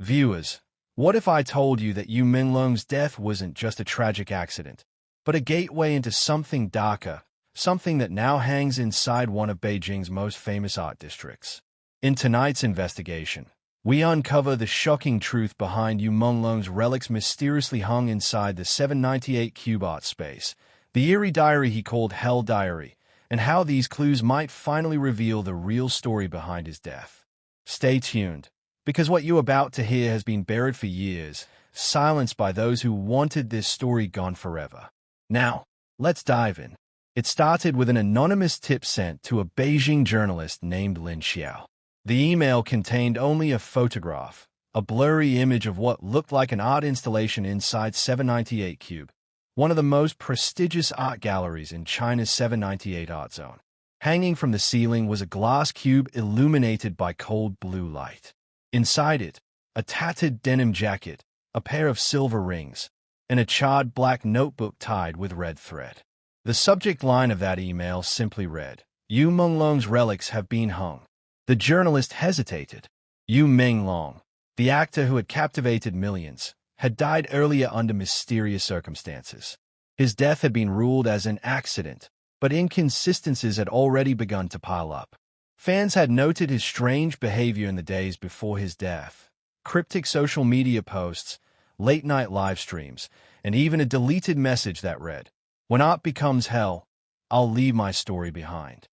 Viewers, what if I told you that Yu Menglong's death wasn't just a tragic accident, but a gateway into something darker, something that now hangs inside one of Beijing's most famous art districts? In tonight's investigation, we uncover the shocking truth behind Yu Menglong's relics mysteriously hung inside the 798 cube art space, the eerie diary he called Hell Diary, and how these clues might finally reveal the real story behind his death. Stay tuned, because what you're about to hear has been buried for years, silenced by those who wanted this story gone forever. Now, let's dive in. It started with an anonymous tip sent to a Beijing journalist named Lin Xiao. The email contained only a photograph, a blurry image of what looked like an art installation inside 798 Cube, one of the most prestigious art galleries in China's 798 art zone. Hanging from the ceiling was a glass cube illuminated by cold blue light. Inside it, a tattered denim jacket, a pair of silver rings, and a charred black notebook tied with red thread. The subject line of that email simply read, "Yu Menglong's relics have been hung." The journalist hesitated. Yu Menglong, the actor who had captivated millions, had died earlier under mysterious circumstances. His death had been ruled as an accident, but inconsistencies had already begun to pile up. Fans had noted his strange behavior in the days before his death. Cryptic social media posts, late-night live streams, and even a deleted message that read, "When art becomes hell, I'll leave my story behind."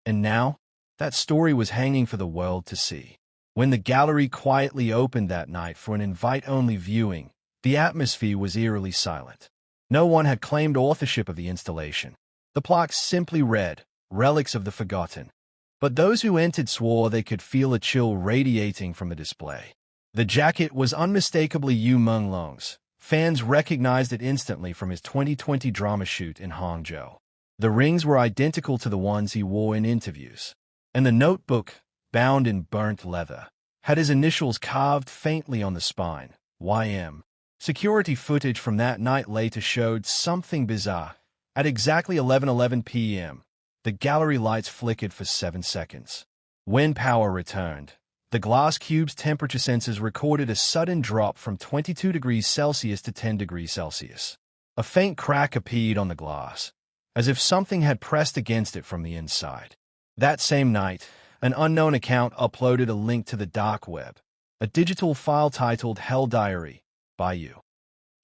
And now, that story was hanging for the world to see. When the gallery quietly opened that night for an invite-only viewing, the atmosphere was eerily silent. No one had claimed authorship of the installation. The plaque simply read, "Relics of the Forgotten." But those who entered swore they could feel a chill radiating from the display. The jacket was unmistakably Yu Menglong's. Fans recognized it instantly from his 2020 drama shoot in Hangzhou. The rings were identical to the ones he wore in interviews. And the notebook, bound in burnt leather, had his initials carved faintly on the spine, YM. Security footage from that night later showed something bizarre. At exactly 11:11 p.m., the gallery lights flickered for 7 seconds. When power returned, the glass cube's temperature sensors recorded a sudden drop from 22 degrees Celsius to 10 degrees Celsius. A faint crack appeared on the glass, as if something had pressed against it from the inside. That same night, an unknown account uploaded a link to the dark web, a digital file titled Hell Diary by Yu.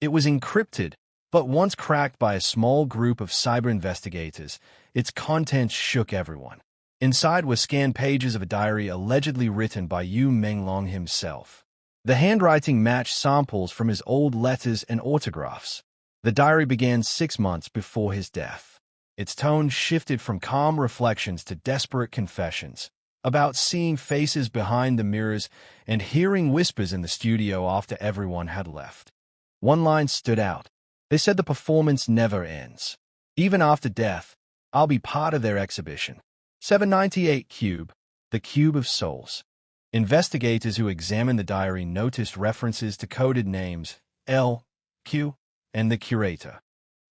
It was encrypted, but once cracked by a small group of cyber investigators, its contents shook everyone. Inside were scanned pages of a diary allegedly written by Yu Menglong himself. The handwriting matched samples from his old letters and autographs. The diary began 6 months before his death. Its tone shifted from calm reflections to desperate confessions, about seeing faces behind the mirrors and hearing whispers in the studio after everyone had left. One line stood out. They said the performance never ends. Even after death, I'll be part of their exhibition. 798 Cube, the Cube of Souls. Investigators who examined the diary noticed references to coded names, L, Q, and the curator.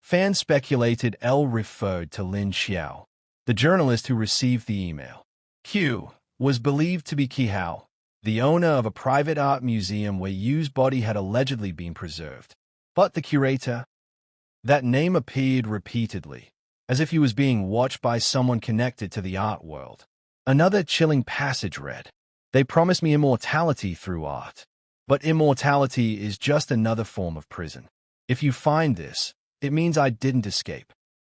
Fans speculated L referred to Lin Xiao, the journalist who received the email. Q was believed to be Qihao, the owner of a private art museum where Yu's body had allegedly been preserved. But the curator? That name appeared repeatedly, as if he was being watched by someone connected to the art world. Another chilling passage read, "They promised me immortality through art. But immortality is just another form of prison. If you find this, it means I didn't escape."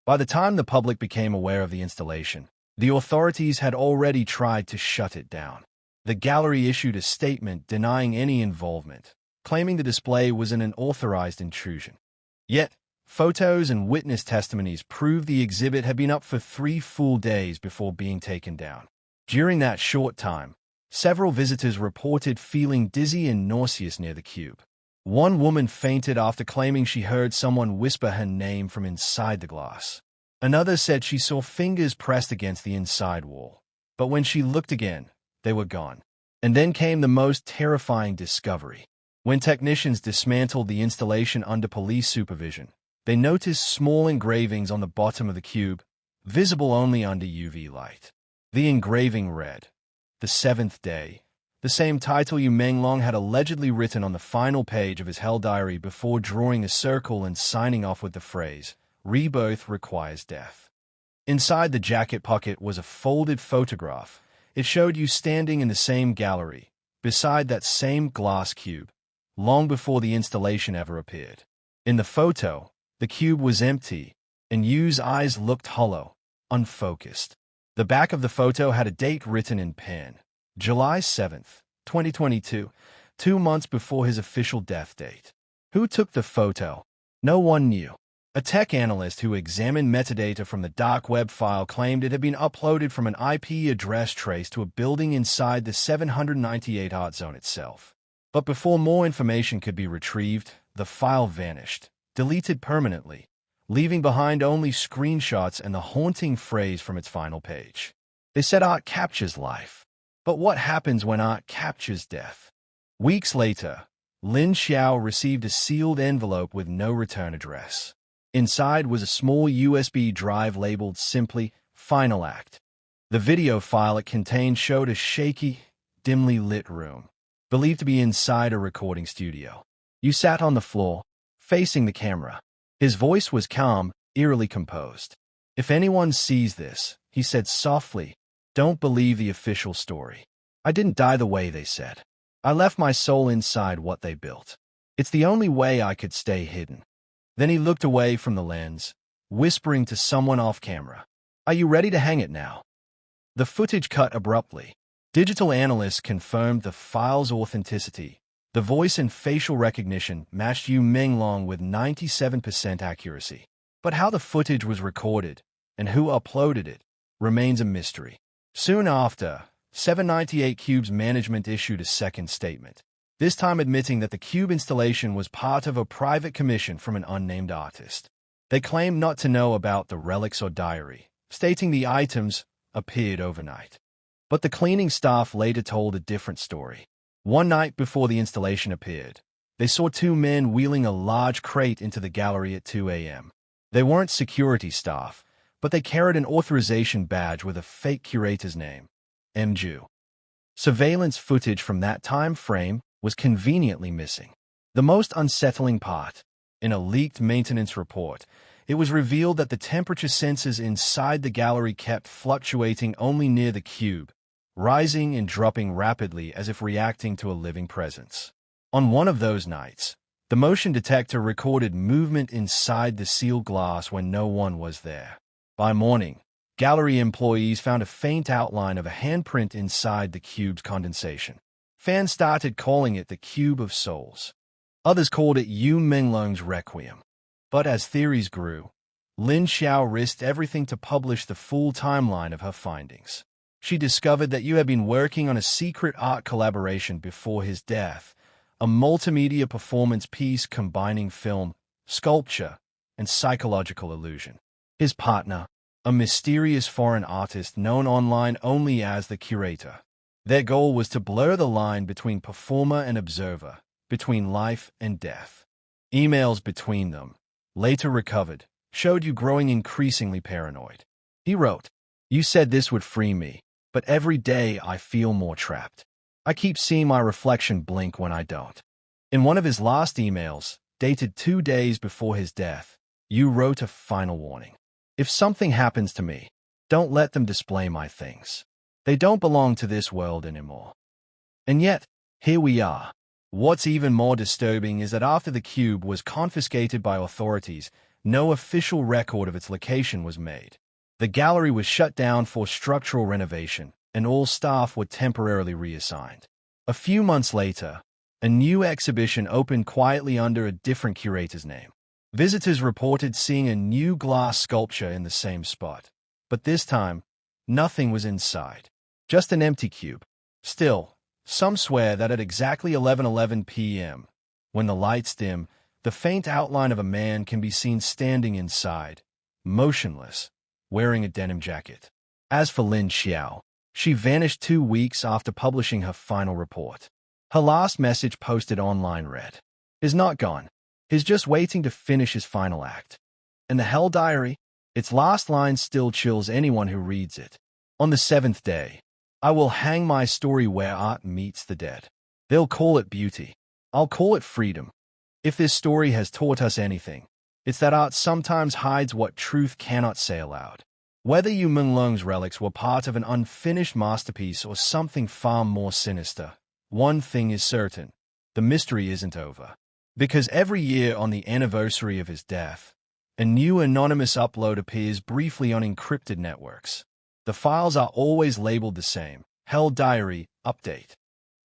By the time the public became aware of the installation, the authorities had already tried to shut it down. The gallery issued a statement denying any involvement, claiming the display was an unauthorized intrusion. Yet, photos and witness testimonies proved the exhibit had been up for 3 full days before being taken down. During that short time, several visitors reported feeling dizzy and nauseous near the cube. One woman fainted after claiming she heard someone whisper her name from inside the glass. Another said she saw fingers pressed against the inside wall, but when she looked again, they were gone. And then came the most terrifying discovery. When technicians dismantled the installation under police supervision, they noticed small engravings on the bottom of the cube, visible only under UV light. The engraving read, "The seventh day, the same title Yu Menglong had allegedly written on the final page of his Hell Diary before drawing a circle and signing off with the phrase, "Rebirth requires death." Inside the jacket pocket was a folded photograph. It showed you standing in the same gallery, beside that same glass cube, long before the installation ever appeared. In the photo, the cube was empty, and Yu's eyes looked hollow, unfocused. The back of the photo had a date written in pen, July 7th, 2022, 2 months before his official death date. Who took the photo? No one knew. A tech analyst who examined metadata from the dark web file claimed it had been uploaded from an IP address trace to a building inside the 798 art zone itself. But before more information could be retrieved, the file vanished, deleted permanently, leaving behind only screenshots and the haunting phrase from its final page. They said art captures life. But what happens when art captures death? Weeks later, Lin Xiao received a sealed envelope with no return address. Inside was a small USB drive labeled simply Final Act. The video file it contained showed a shaky, dimly lit room, believed to be inside a recording studio. You sat on the floor, facing the camera. His voice was calm, eerily composed. "If anyone sees this," he said softly, "don't believe the official story. I didn't die the way they said. I left my soul inside what they built. It's the only way I could stay hidden." Then he looked away from the lens, whispering to someone off camera, "Are you ready to hang it now?" The footage cut abruptly. Digital analysts confirmed the file's authenticity. The voice and facial recognition matched Yu Menglong with 97% accuracy. But how the footage was recorded and who uploaded it remains a mystery. Soon after, 798 Cube's management issued a second statement, this time admitting that the Cube installation was part of a private commission from an unnamed artist. They claimed not to know about the relics or diary, stating the items appeared overnight. But the cleaning staff later told a different story. One night before the installation appeared, they saw 2 men wheeling a large crate into the gallery at 2 a.m. They weren't security staff, but they carried an authorization badge with a fake curator's name, Mju. Surveillance footage from that time frame was conveniently missing. The most unsettling part, in a leaked maintenance report, it was revealed that the temperature sensors inside the gallery kept fluctuating only near the cube, rising and dropping rapidly as if reacting to a living presence. On one of those nights, the motion detector recorded movement inside the sealed glass when no one was there. By morning, gallery employees found a faint outline of a handprint inside the cube's condensation. Fans started calling it the Cube of Souls. Others called it Yu Menglong's Requiem. But as theories grew, Lin Xiao risked everything to publish the full timeline of her findings. She discovered that Yu had been working on a secret art collaboration before his death, a multimedia performance piece combining film, sculpture, and psychological illusion. His partner, a mysterious foreign artist known online only as the Curator. Their goal was to blur the line between performer and observer, between life and death. Emails between them, later recovered, showed Yu growing increasingly paranoid. He wrote, "You said this would free me, but every day I feel more trapped. I keep seeing my reflection blink when I don't." In one of his last emails, dated 2 days before his death, Yu wrote a final warning. "If something happens to me, don't let them display my things. They don't belong to this world anymore." And yet, here we are. What's even more disturbing is that after the cube was confiscated by authorities, no official record of its location was made. The gallery was shut down for structural renovation, and all staff were temporarily reassigned. A few months later, a new exhibition opened quietly under a different curator's name. Visitors reported seeing a new glass sculpture in the same spot. But this time, nothing was inside. Just an empty cube. Still, some swear that at exactly 11:11 p.m., when the lights dim, the faint outline of a man can be seen standing inside, motionless, wearing a denim jacket. As for Lin Xiao, she vanished 2 weeks after publishing her final report. Her last message posted online read, "Is not gone. He's just waiting to finish his final act." And the Hell Diary? Its last line still chills anyone who reads it. On the 7th day, I will hang my story where art meets the dead. They'll call it beauty. I'll call it freedom. If this story has taught us anything, it's that art sometimes hides what truth cannot say aloud. Whether you Menglong's relics were part of an unfinished masterpiece or something far more sinister, one thing is certain: the mystery isn't over. Because every year on the anniversary of his death, a new anonymous upload appears briefly on encrypted networks. The files are always labeled the same: Hell Diary Update.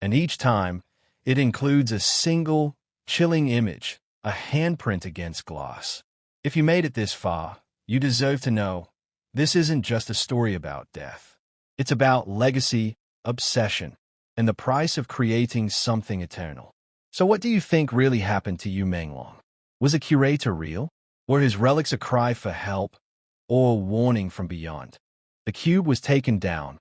And each time, it includes a single, chilling image, a handprint against glass. If you made it this far, you deserve to know this isn't just a story about death. It's about legacy, obsession, and the price of creating something eternal. So what do you think really happened to Yu Menglong? Was a curator real? Were his relics a cry for help, or a warning from beyond? The cube was taken down,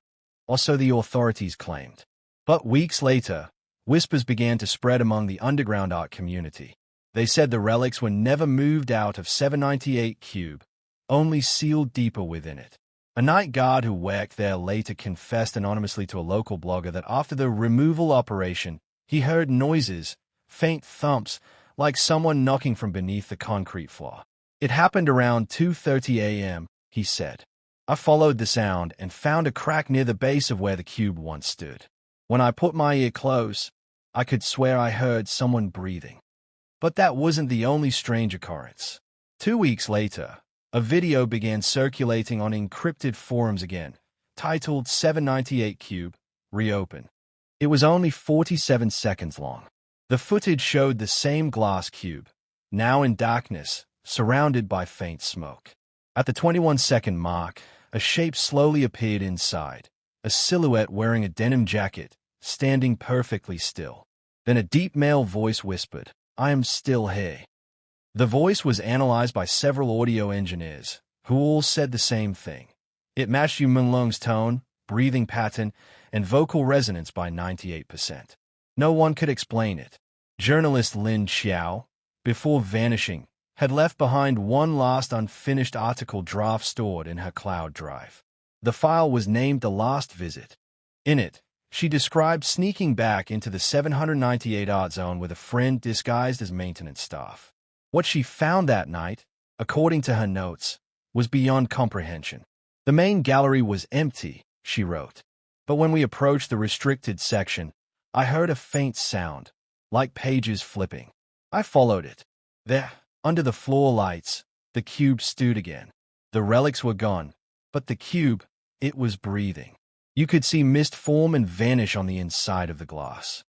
or so the authorities claimed. But weeks later, whispers began to spread among the underground art community. They said the relics were never moved out of 798 Cube, only sealed deeper within it. A night guard who worked there later confessed anonymously to a local blogger that after the removal operation, he heard noises, faint thumps, like someone knocking from beneath the concrete floor. It happened around 2:30 a.m., he said. I followed the sound and found a crack near the base of where the cube once stood. When I put my ear close, I could swear I heard someone breathing. But that wasn't the only strange occurrence. 2 weeks later, a video began circulating on encrypted forums again, titled 798 Cube, Reopen. It was only 47 seconds long. The footage showed the same glass cube, now in darkness, surrounded by faint smoke. At the 21-second mark, a shape slowly appeared inside, a silhouette wearing a denim jacket, standing perfectly still. Then a deep male voice whispered, "I am still here." The voice was analyzed by several audio engineers, who all said the same thing. It matched Yu Menglong's tone, breathing pattern, and vocal resonance by 98%. No one could explain it. Journalist Lin Xiao, before vanishing, had left behind one last unfinished article draft stored in her cloud drive. The file was named The Last Visit. In it, she described sneaking back into the 798 art zone with a friend disguised as maintenance staff. What she found that night, according to her notes, was beyond comprehension. The main gallery was empty, she wrote. But when we approached the restricted section, I heard a faint sound, like pages flipping. I followed it. There, under the floor lights, the cube stood again. The relics were gone, but the cube, it was breathing. You could see mist form and vanish on the inside of the glass.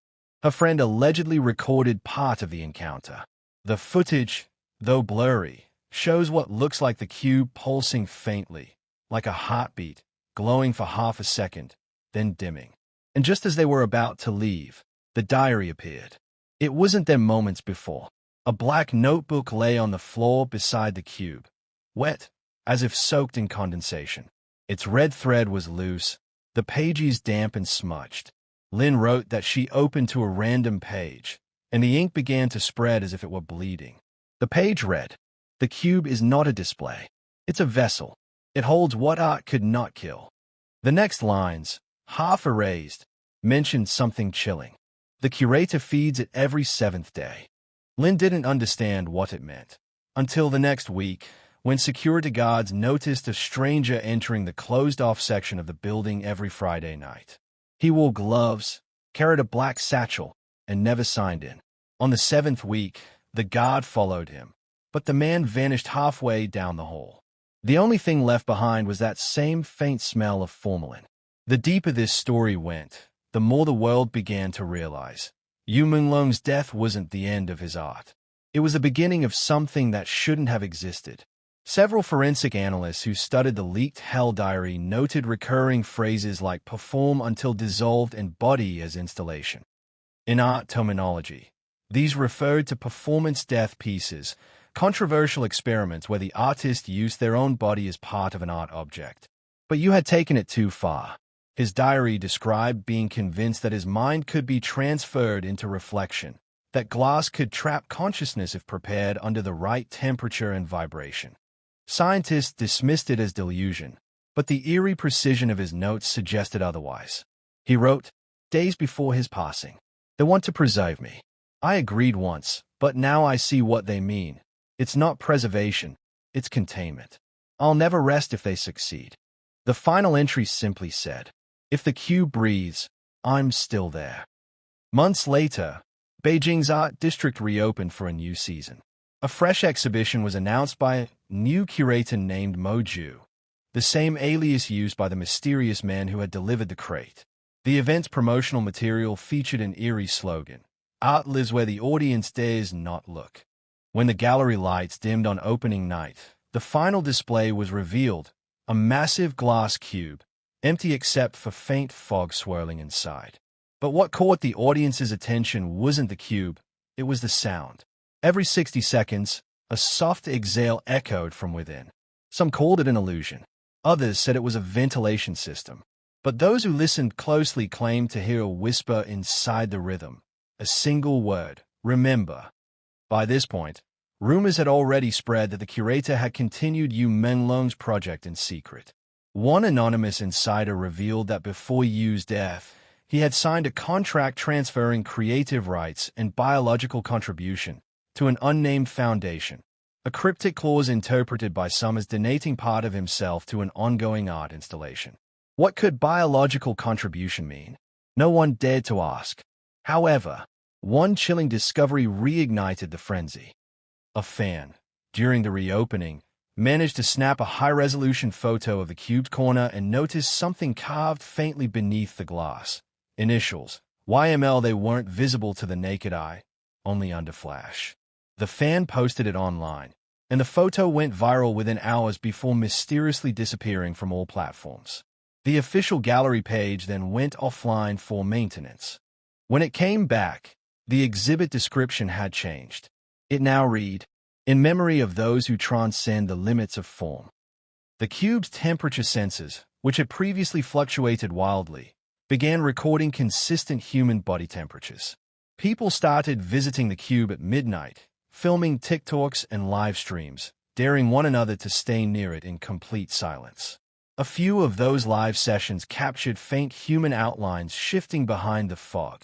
Her friend allegedly recorded part of the encounter. The footage, though blurry, shows what looks like the cube pulsing faintly, like a heartbeat, glowing for half a second, then dimming. And just as they were about to leave, the diary appeared. It wasn't there moments before. A black notebook lay on the floor beside the cube, wet, as if soaked in condensation. Its red thread was loose, the pages damp and smudged. Lin wrote that she opened to a random page, and the ink began to spread as if it were bleeding. The page read, "The cube is not a display. It's a vessel. It holds what art could not kill." The next lines, half erased, mentioned something chilling. "The curator feeds it every 7th day." Lin didn't understand what it meant until the next week, when security guards noticed a stranger entering the closed-off section of the building every Friday night. He wore gloves, carried a black satchel, and never signed in. On the 7th week, the guard followed him, but the man vanished halfway down the hall. The only thing left behind was that same faint smell of formalin. The deeper this story went, the more the world began to realize Yu Menglong's death wasn't the end of his art. It was the beginning of something that shouldn't have existed. Several forensic analysts who studied the leaked Hell Diary noted recurring phrases like "perform until dissolved" and "body as installation." In art terminology, these referred to performance death pieces, controversial experiments where the artist used their own body as part of an art object. But you had taken it too far. His diary described being convinced that his mind could be transferred into reflection, that glass could trap consciousness if prepared under the right temperature and vibration. Scientists dismissed it as delusion, but the eerie precision of his notes suggested otherwise. He wrote, days before his passing. They want to preserve me. I agreed once, but now I see what they mean. It's not preservation, it's containment. I'll never rest if they succeed. The final entry simply said, if the cube breathes, I'm still there. Months later, Beijing's art district reopened for a new season. A fresh exhibition was announced by a new curator named Mo Ju, the same alias used by the mysterious man who had delivered the crate. The event's promotional material featured an eerie slogan, "Art lives where the audience dares not look." When the gallery lights dimmed on opening night, the final display was revealed, a massive glass cube, empty except for faint fog swirling inside. But what caught the audience's attention wasn't the cube, it was the sound. Every 60 seconds, a soft exhale echoed from within. Some called it an illusion. Others said it was a ventilation system. But those who listened closely claimed to hear a whisper inside the rhythm, a single word, remember. By this point, rumors had already spread that the curator had continued Yu Menglong's project in secret. One anonymous insider revealed that before Yu's death, he had signed a contract transferring creative rights and biological contribution to an unnamed foundation, a cryptic clause interpreted by some as donating part of himself to an ongoing art installation. What could biological contribution mean? No one dared to ask. However, one chilling discovery reignited the frenzy. A fan, during the reopening, managed to snap a high-resolution photo of the cube's corner and noticed something carved faintly beneath the glass. Initials, YML. They weren't visible to the naked eye, only under flash. The fan posted it online, and the photo went viral within hours before mysteriously disappearing from all platforms. The official gallery page then went offline for maintenance. When it came back, the exhibit description had changed. It now read, "In memory of those who transcend the limits of form." The cube's temperature sensors, which had previously fluctuated wildly, began recording consistent human body temperatures. People started visiting the cube at midnight, filming TikToks and live streams, daring one another to stay near it in complete silence. A few of those live sessions captured faint human outlines shifting behind the fog,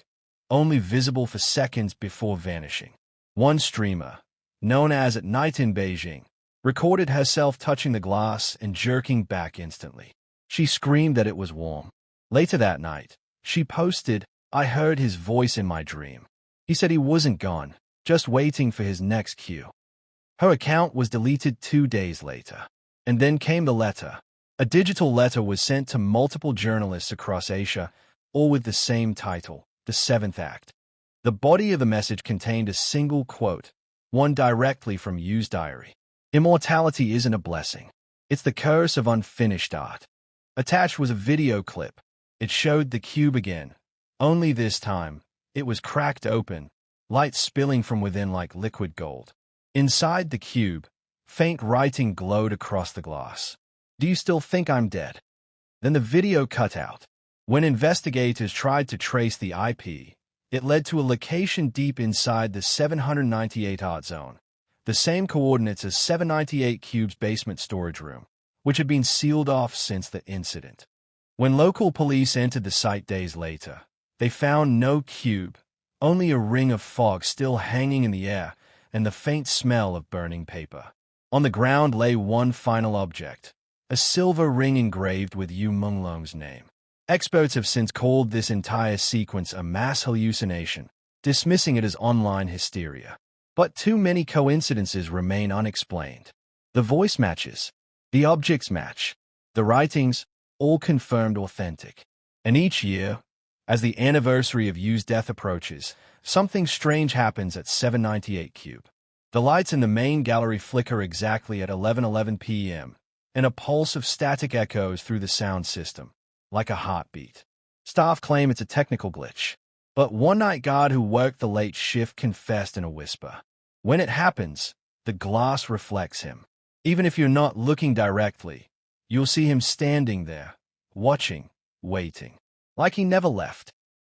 only visible for seconds before vanishing. One streamer, known as At Night in Beijing, recorded herself touching the glass and jerking back instantly. She screamed that it was warm. Later that night, she posted, "I heard his voice in my dream. He said he wasn't gone, just waiting for his next cue." Her account was deleted 2 days later. And then came the letter. A digital letter was sent to multiple journalists across Asia, all with the same title, The Seventh Act. The body of the message contained a single quote, one directly from Yu's diary. "Immortality isn't a blessing. It's the curse of unfinished art." Attached was a video clip. It showed the cube again. Only this time, it was cracked open, light spilling from within like liquid gold. Inside the cube, faint writing glowed across the glass. "Do you still think I'm dead?" Then the video cut out. When investigators tried to trace the IP, it led to a location deep inside the 798 art zone, the same coordinates as 798 Cube's basement storage room, which had been sealed off since the incident. When local police entered the site days later, they found no cube, only a ring of fog still hanging in the air and the faint smell of burning paper. On the ground lay one final object, a silver ring engraved with Yu Menglong's name. Experts have since called this entire sequence a mass hallucination, dismissing it as online hysteria. But too many coincidences remain unexplained. The voice matches, the objects match, the writings, all confirmed authentic. And each year, as the anniversary of Yu's death approaches, something strange happens at 798 Cube. The lights in the main gallery flicker exactly at 11:11 p.m., and a pulse of static echoes through the sound system, like a heartbeat. Staff claim it's a technical glitch, but one night guard who worked the late shift confessed in a whisper. When it happens, the glass reflects him. Even if you're not looking directly, you'll see him standing there, watching, waiting, like he never left.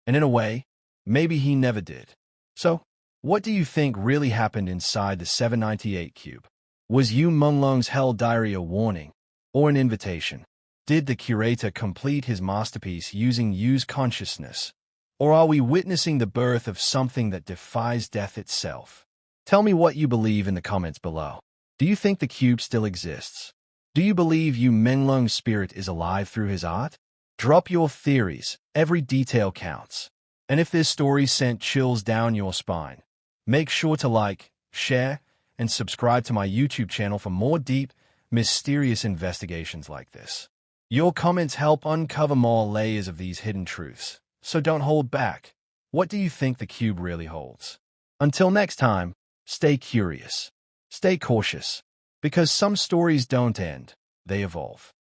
And in a way, maybe he never did. So, what do you think really happened inside the 798 Cube? Was Yu Menglong's Hell Diary a warning, or an invitation? Did the curator complete his masterpiece using used consciousness? Or are we witnessing the birth of something that defies death itself? Tell me what you believe in the comments below. Do you think the cube still exists? Do you believe Menglong's spirit is alive through his art? Drop your theories. Every detail counts. And if this story sent chills down your spine, make sure to like, share, and subscribe to my YouTube channel for more deep, mysterious investigations like this. Your comments help uncover more layers of these hidden truths, so don't hold back. What do you think the cube really holds? Until next time, stay curious, stay cautious, because some stories don't end, they evolve.